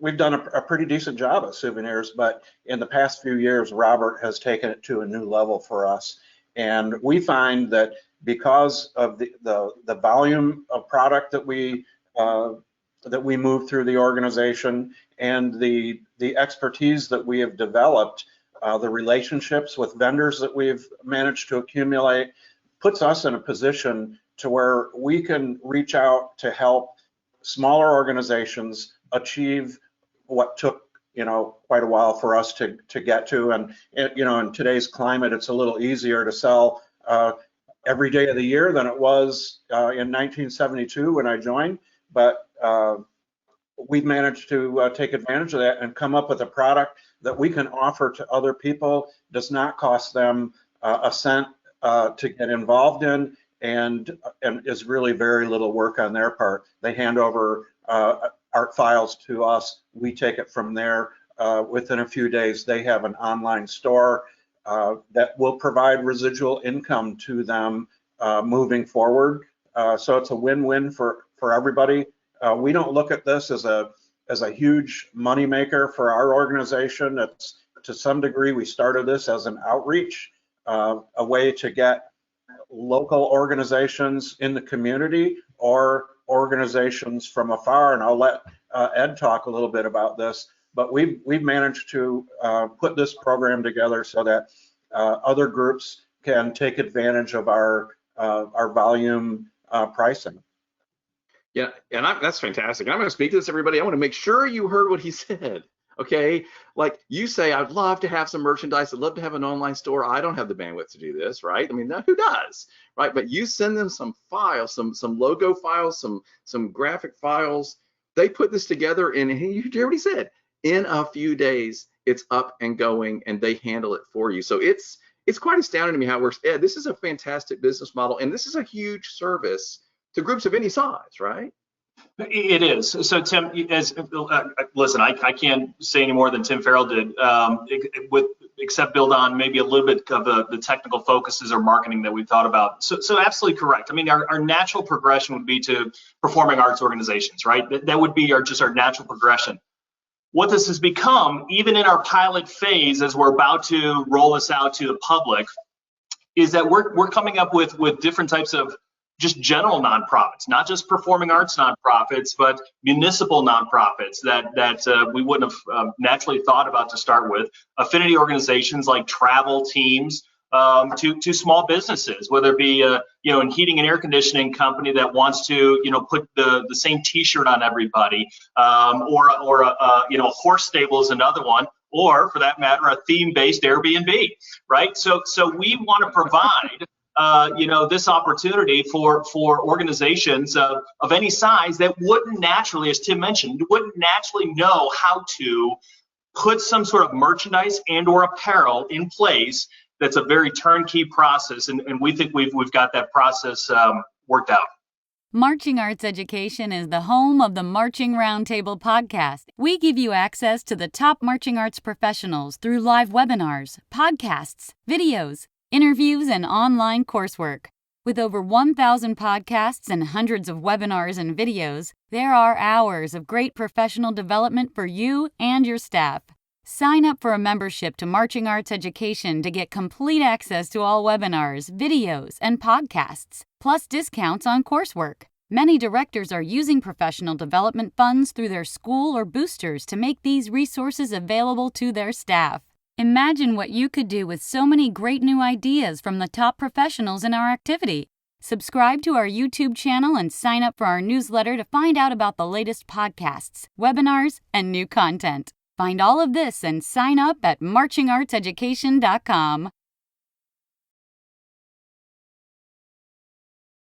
we've done a pretty decent job at souvenirs, but in the past few years, Robert has taken it to a new level for us. And we find that because of the volume of product that we move through the organization and the expertise that we have developed, the relationships with vendors that we've managed to accumulate, puts us in a position to where we can reach out to help smaller organizations achieve what took quite a while for us to get to. And in today's climate, it's a little easier to sell every day of the year than it was in 1972 when I joined. But we've managed to take advantage of that and come up with a product that we can offer to other people. Does not cost them a cent to get involved in, and is really very little work on their part. They hand over art files to us. We take it from there. Within a few days, they have an online store that will provide residual income to them moving forward. So it's a win-win for everybody. We don't look at this as a huge moneymaker for our organization. It's, to some degree, we started this as an outreach, a way to get local organizations in the community or organizations from afar. And I'll let Ed talk a little bit about this, but we've managed to put this program together so that other groups can take advantage of our volume pricing. Yeah, and that's fantastic. And I'm going to speak to this, everybody. I want to make sure you heard what he said. Okay, like you say, I'd love to have some merchandise. I'd love to have an online store. I don't have the bandwidth to do this, right? I mean, who does, right? But you send them some files, some logo files, some graphic files. They put this together, and you hear what he said. In a few days, it's up and going, and they handle it for you. So it's quite astounding to me how it works. Ed, this is a fantastic business model, and this is a huge service to groups of any size, right? It is. So Tim, listen, I can't say any more than Tim Farrell did, except build on maybe a little bit of the technical focuses or marketing that we've thought about. So absolutely correct. I mean, our natural progression would be to performing arts organizations, right? That would be our natural progression. What this has become, even in our pilot phase, as we're about to roll this out to the public, is that we're coming up with different types of just general nonprofits, not just performing arts nonprofits, but municipal nonprofits that we wouldn't have naturally thought about to start with. Affinity organizations like travel teams, to small businesses, whether it be a heating and air conditioning company that wants to put the same T-shirt on everybody, or a horse stable is another one, or for that matter, a theme-based Airbnb, right? So we want to provide this opportunity for organizations of any size that wouldn't naturally, as Tim mentioned, wouldn't naturally know how to put some sort of merchandise and or apparel in place. That's a very turnkey process, and we think we've got that process worked out. Marching Arts Education is the home of the Marching Roundtable podcast. We give you access to the top marching arts professionals through live webinars, podcasts, videos, interviews, and online coursework. With over 1,000 podcasts and hundreds of webinars and videos, there are hours of great professional development for you and your staff. Sign up for a membership to Marching Arts Education to get complete access to all webinars, videos, and podcasts, plus discounts on coursework. Many directors are using professional development funds through their school or boosters to make these resources available to their staff. Imagine what you could do with so many great new ideas from the top professionals in our activity. Subscribe to our YouTube channel and sign up for our newsletter to find out about the latest podcasts, webinars, and new content. Find all of this and sign up at marchingartseducation.com.